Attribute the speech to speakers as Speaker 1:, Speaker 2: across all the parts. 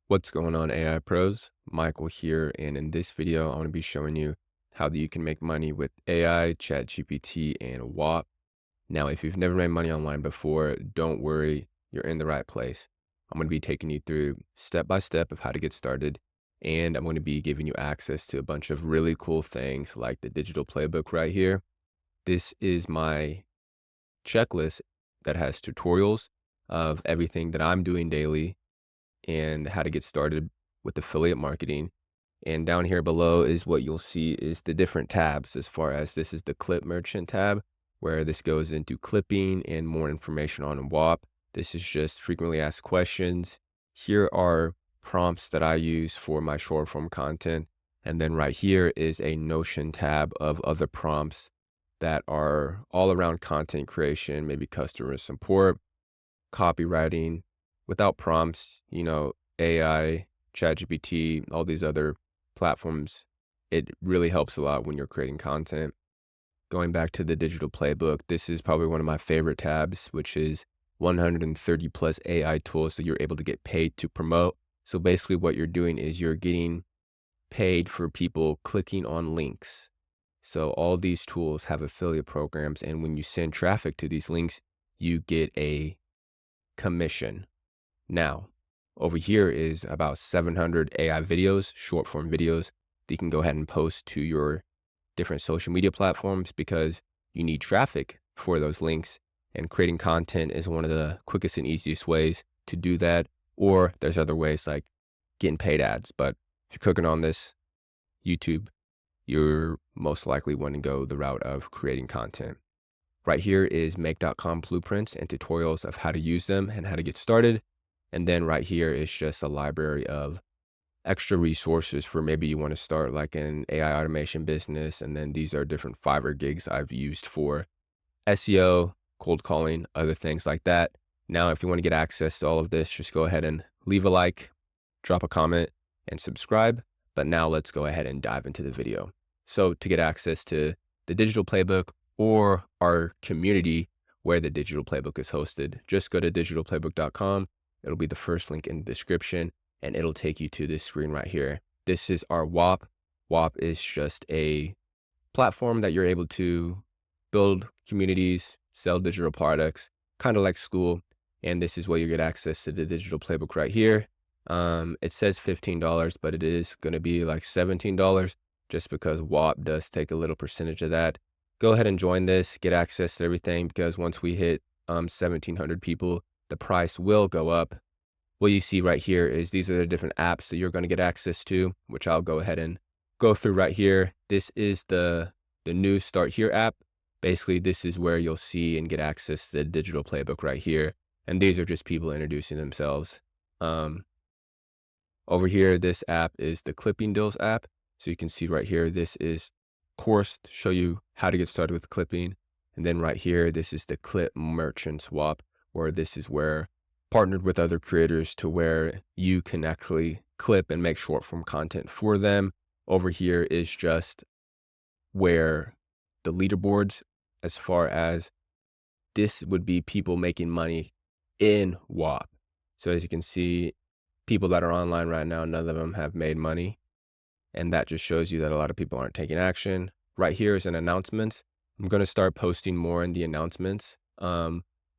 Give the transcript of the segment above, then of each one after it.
Speaker 1: What's going on, AI pros? Michael here, and in this video, I want to be showing you how that you can make money with AI, ChatGPT, and WAP. Now, if you've never made money online before, don't worry, you're in the right place. I'm going to be taking you through step by step of how to get started, and I'm going to be giving you access to a bunch of really cool things like the digital playbook right here. This is my checklist that has tutorials of everything that I'm doing daily and how to get started with affiliate marketing. And down here below is what you'll see is the different tabs, as far as this is the clip merchant tab, where this goes into clipping and more information on WAP. This is just frequently asked questions. Here are prompts that I use for my short form content. And then right here is a Notion tab of other prompts that are all around content creation, maybe customer support, copywriting. Without prompts, AI, ChatGPT, all these other platforms, it really helps a lot when you're creating content. Going back to the digital playbook, this is probably one of my favorite tabs, which is 130 plus AI tools that you're able to get paid to promote. So basically what you're doing is you're getting paid for people clicking on links. So all these tools have affiliate programs, and when you send traffic to these links, you get a commission. Now, over here is about 700 AI videos, short form videos that you can go ahead and post to your different social media platforms because you need traffic for those links. And creating content is one of the quickest and easiest ways to do that. Or there's other ways like getting paid ads. But if you're cooking on this YouTube, you're most likely want to go the route of creating content. Right here is make.com blueprints and tutorials of how to use them and how to get started. And then right here is just a library of extra resources for maybe you want to start like an AI automation business. And then these are different Fiverr gigs I've used for SEO, cold calling, other things like that. Now, if you want to get access to all of this, just go ahead and leave a like, drop a comment, and subscribe. But now let's go ahead and dive into the video. So to get access to the digital playbook or our community where the digital playbook is hosted, just go to digitalplaybook.com. It'll be the first link in the description, and it'll take you to this screen right here. This is our WAP. WAP is just a platform that you're able to build communities, sell digital products, kind of like school. And this is where you get access to the digital playbook right here. It says $15, but it is going to be like $17 just because WAP does take a little percentage of that. Go ahead and join this, get access to everything, because once we hit 1,700 people, the price will go up. What you see right here is these are the different apps that you're going to get access to, which I'll go ahead and go through right here. This is the new Start Here app. Basically, this is where you'll see and get access to the digital playbook right here. And these are just people introducing themselves. Over here, this app is the Clipping Deals app. So you can see right here, this is course to show you how to get started with clipping. And then right here, this is the Clip Merchant Swap, where this is where partnered with other creators to where you can actually clip and make short form content for them. Over here is just where the leaderboards, as far as this would be people making money in WAP. So as you can see, people that are online right now, none of them have made money. And that just shows you that a lot of people aren't taking action. Right here is an announcements. I'm going to start posting more in the announcements.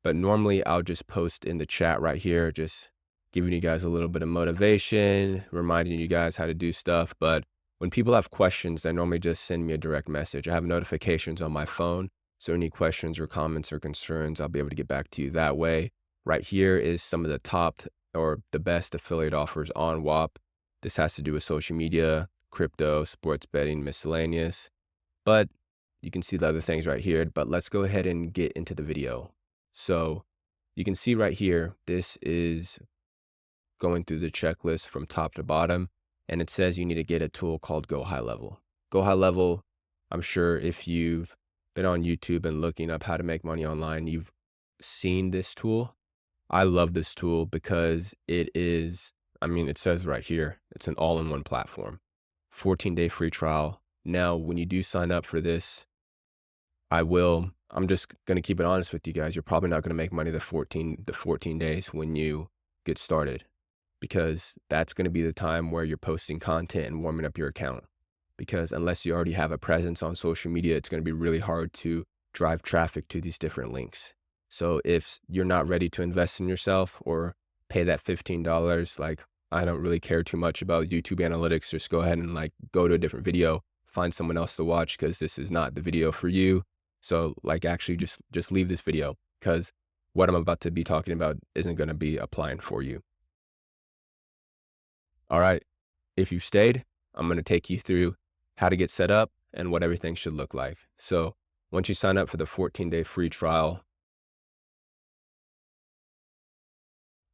Speaker 1: But normally I'll just post in the chat right here, just giving you guys a little bit of motivation, reminding you guys how to do stuff. But when people have questions, they normally just send me a direct message. I have notifications on my phone. So any questions or comments or concerns, I'll be able to get back to you that way. Right here is some of the top or the best affiliate offers on WAP. This has to do with social media, crypto, sports betting, miscellaneous. But you can see the other things right here. But let's go ahead and get into the video. So you can see right here, this is going through the checklist from top to bottom. And it says you need to get a tool called Go High Level. Go High Level, I'm sure if you've been on YouTube and looking up how to make money online, you've seen this tool. I love this tool because it is, it says right here, it's an all-in-one platform. 14-day free trial. Now, when you do sign up for this, I'm just going to keep it honest with you guys. You're probably not going to make money the 14 days when you get started. because that's going to be the time where you're posting content and warming up your account. Because unless you already have a presence on social media, it's going to be really hard to drive traffic to these different links. So if you're not ready to invest in yourself or pay that $15, like I don't really care too much about YouTube analytics, just go ahead and like go to a different video, find someone else to watch because this is not the video for you. So like actually just leave this video because what I'm about to be talking about isn't going to be applying for you. All right. If you've stayed, I'm going to take you through how to get set up and what everything should look like. So once you sign up for the 14-day free trial,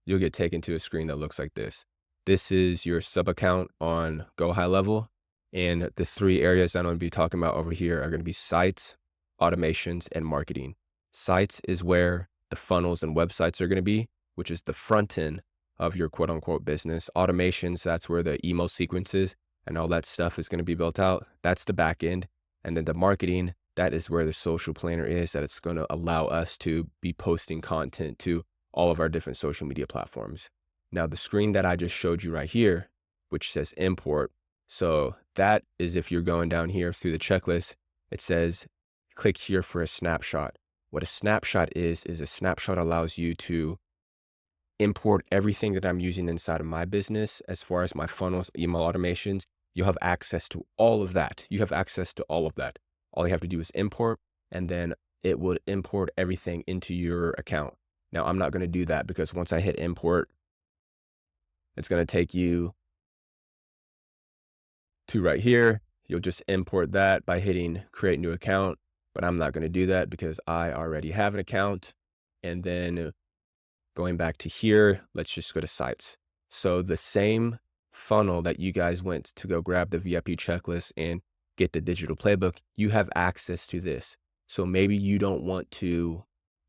Speaker 1: you'll get taken to a screen that looks like this. This is your sub account on Go High Level. And the three areas that I'm going to be talking about over here are going to be sites, automations, and marketing. Sites is where the funnels and websites are going to be, which is the front end of your quote unquote business. Automations, that's where the email sequences and all that stuff is going to be built out. That's the back end. And then the marketing, that is where the social planner is, that it's going to allow us to be posting content to all of our different social media platforms. Now, the screen that I just showed you right here, which says import. So that is if you're going down here through the checklist, it says, click here for a snapshot. What a snapshot is a snapshot allows you to import everything that I'm using inside of my business. As far as my funnels, email automations, you'll have access to all of that. You have access to all of that. All you have to do is import, and then it would import everything into your account. Now, I'm not going to do that because once I hit import, it's going to take you to right here. You'll just import that by hitting create new account, but I'm not going to do that because I already have an account. And then going back to here, let's just go to sites. So the same funnel that you guys went to go grab the VIP checklist and get the digital playbook, you have access to this. So maybe you don't want to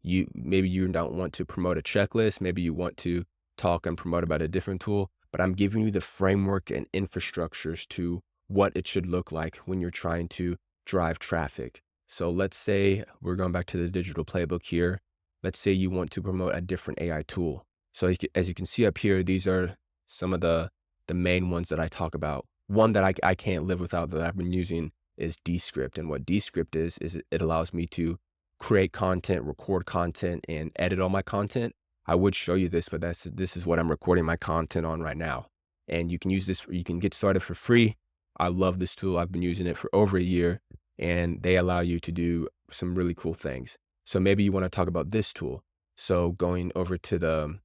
Speaker 1: promote a checklist. Maybe you want to talk and promote about a different tool, but I'm giving you the framework and infrastructures to what it should look like when you're trying to drive traffic. So let's say we're going back to the digital playbook here. Let's say you want to promote a different AI tool. So as you can see up here, these are some of the main ones that I talk about. One that I can't live without that I've been using is Descript. And what Descript is it allows me to create content, record content, and edit all my content. I would show you this, but this is what I'm recording my content on right now. And you can use this, you can get started for free. I love this tool. I've been using it for over a year, and they allow you to do some really cool things. So maybe you want to talk about this tool. So going over to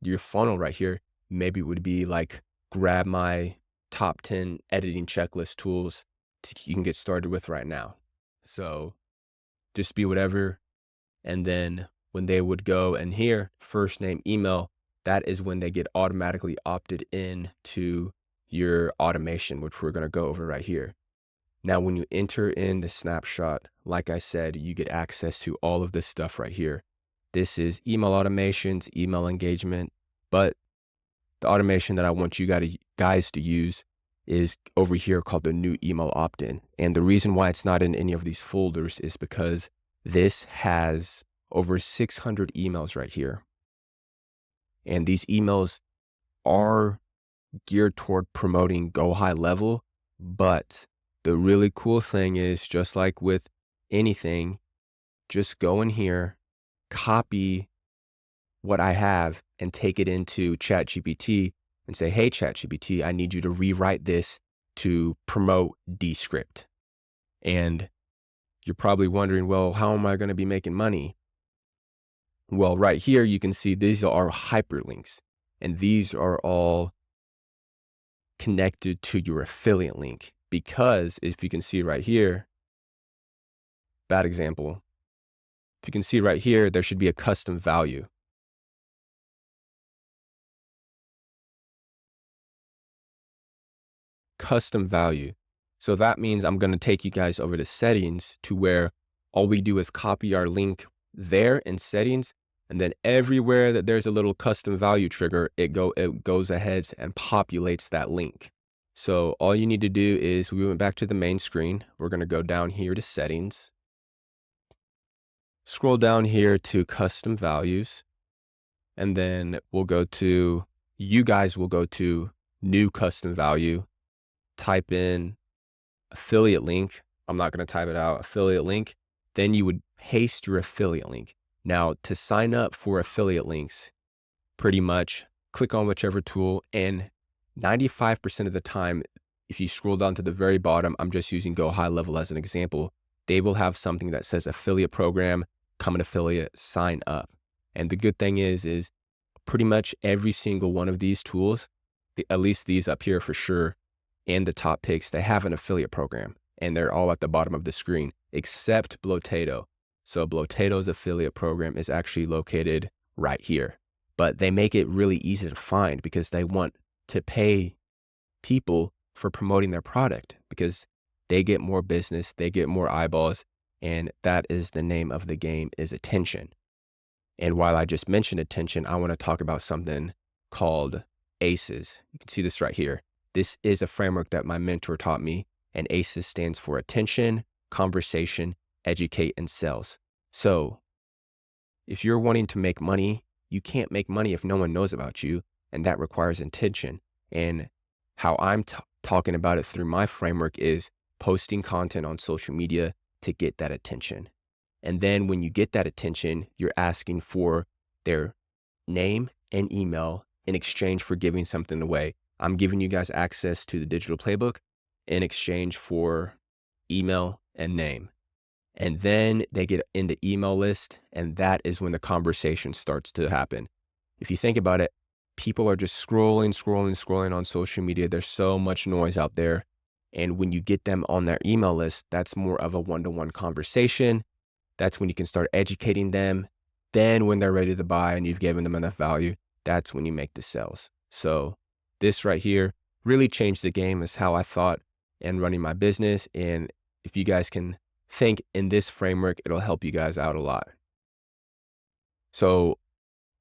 Speaker 1: your funnel right here, maybe it would be like grab my top 10 editing checklist tools you can get started with right now. So just be whatever. And then when they would go and here, first name, email, that is when they get automatically opted in to your automation, which we're going to go over right here. Now, when you enter in the snapshot, like I said, you get access to all of this stuff right here. This is email automations, email engagement, but the automation that I want you guys to use is over here called the new email opt-in. And the reason why it's not in any of these folders is because this has over 600 emails right here. And these emails are geared toward promoting Go High Level, but the really cool thing is, just like with anything, just go in here, copy what I have and take it into ChatGPT and say, hey, ChatGPT, I need you to rewrite this to promote Descript. And you're probably wondering, well, how am I going to be making money? Well, right here, you can see these are hyperlinks, and these are all connected to your affiliate link. Because if you can see right here, bad example, if you can see right here, there should be a custom value. Custom value. So that means I'm going to take you guys over to settings to where all we do is copy our link there in settings. And then everywhere that there's a little custom value trigger, it goes ahead and populates that link. So all you need to do is, we went back to the main screen. We're going to go down here to settings, scroll down here to custom values, and then we'll go to you guys will go to new custom value, type in affiliate link. I'm not going to type it out, affiliate link. Then you would paste your affiliate link. Now, to sign up for affiliate links, pretty much click on whichever tool, and 95% of the time, if you scroll down to the very bottom, I'm just using Go High Level as an example, they will have something that says affiliate program, become an affiliate, sign up. And the good thing is pretty much every single one of these tools, at least these up here for sure, and the top picks, they have an affiliate program, and they're all at the bottom of the screen, except Blotato. So Blotato's affiliate program is actually located right here, but they make it really easy to find because they want to pay people for promoting their product because they get more business, they get more eyeballs, and that is the name of the game, is attention. And while I just mentioned attention, I want to talk about something called ACEs. You can see this right here. This is a framework that my mentor taught me, and ACEs stands for attention, conversation, educate, and sales. So if you're wanting to make money, you can't make money if no one knows about you, and that requires intention. And how I'm talking about it through my framework is posting content on social media to get that attention. And then when you get that attention, you're asking for their name and email in exchange for giving something away. I'm giving you guys access to the digital playbook in exchange for email and name. And then they get in the email list, and that is when the conversation starts to happen. If you think about it, people are just scrolling on social media. There's so much noise out there. And when you get them on their email list, that's more of a one-to-one conversation. That's when you can start educating them. Then when they're ready to buy and you've given them enough value, that's when you make the sales. So this right here really changed the game, is how I thought and running my business. And if you guys can think in this framework, it'll help you guys out a lot. So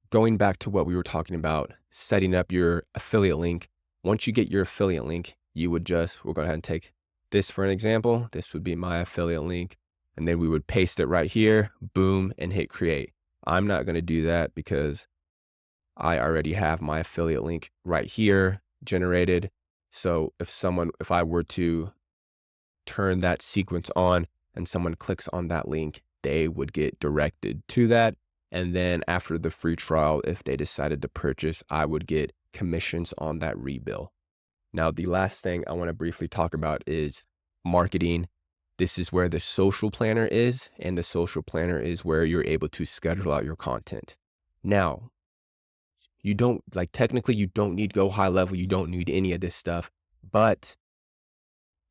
Speaker 1: going back to what we were talking about, setting up your affiliate link. Once you get your affiliate link, you would we'll go ahead and take this for an example. This would be my affiliate link. And then we would paste it right here, boom, and hit create. I'm not going to do that because I already have my affiliate link right here generated. So if I were to turn that sequence on and someone clicks on that link, they would get directed to that. And then after the free trial, if they decided to purchase, I would get commissions on that rebill. Now, the last thing I want to briefly talk about is marketing. This is where the social planner is, and the social planner is where you're able to schedule out your content. Now, technically you don't need Go High Level. You don't need any of this stuff, but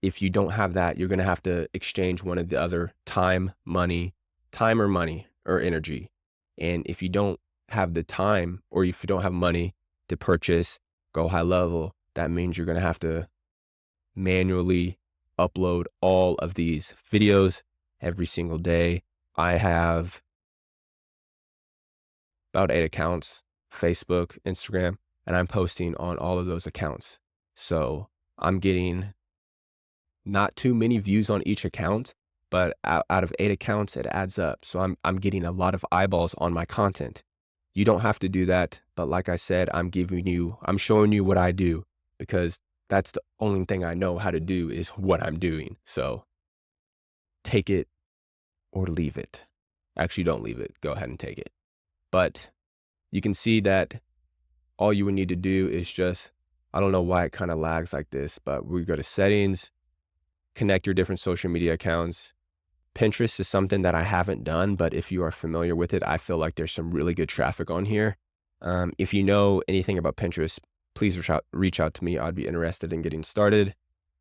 Speaker 1: if you don't have that, you're going to have to exchange one of the other time or money or energy. And if you don't have the time, or if you don't have money to purchase Go High Level, that means you're going to have to manually upload all of these videos every single day. I have about 8 accounts, Facebook, Instagram, and I'm posting on all of those accounts. So I'm getting not too many views on each account, but out of 8 accounts, it adds up. So I'm getting a lot of eyeballs on my content. You don't have to do that, but like I said, I'm showing you what I do, because that's the only thing I know how to do is what I'm doing. So take it or leave it. Actually, don't leave it. Go ahead and take it. But you can see that all you would need to do is I don't know why it kind of lags like this, but we go to settings, connect your different social media accounts. Pinterest is something that I haven't done, but if you are familiar with it, I feel like there's some really good traffic on here. If you know anything about Pinterest, please reach out to me. I'd be interested in getting started.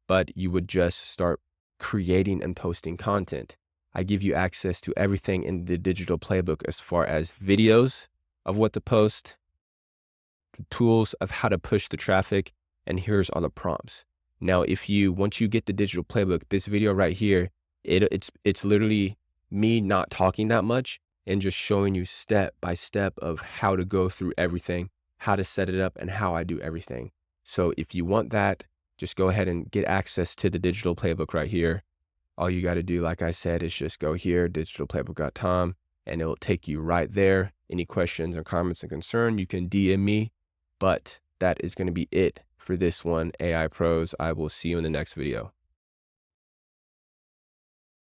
Speaker 1: But you would just start creating and posting content. I give you access to everything in the digital playbook as far as videos of what to post, the tools of how to push the traffic, and here's all the prompts. Now, once you get the digital playbook, this video right here, it's literally me not talking that much and just showing you step by step of how to go through everything, how to set it up, and how I do everything. So if you want that, just go ahead and get access to the digital playbook right here. All you got to do, like I said, is just go here, digitalplaybook.com, and it'll take you right there. Any questions or comments and concern, you can DM me. But that is going to be it for this one, AI Pros. I will see you in the next video.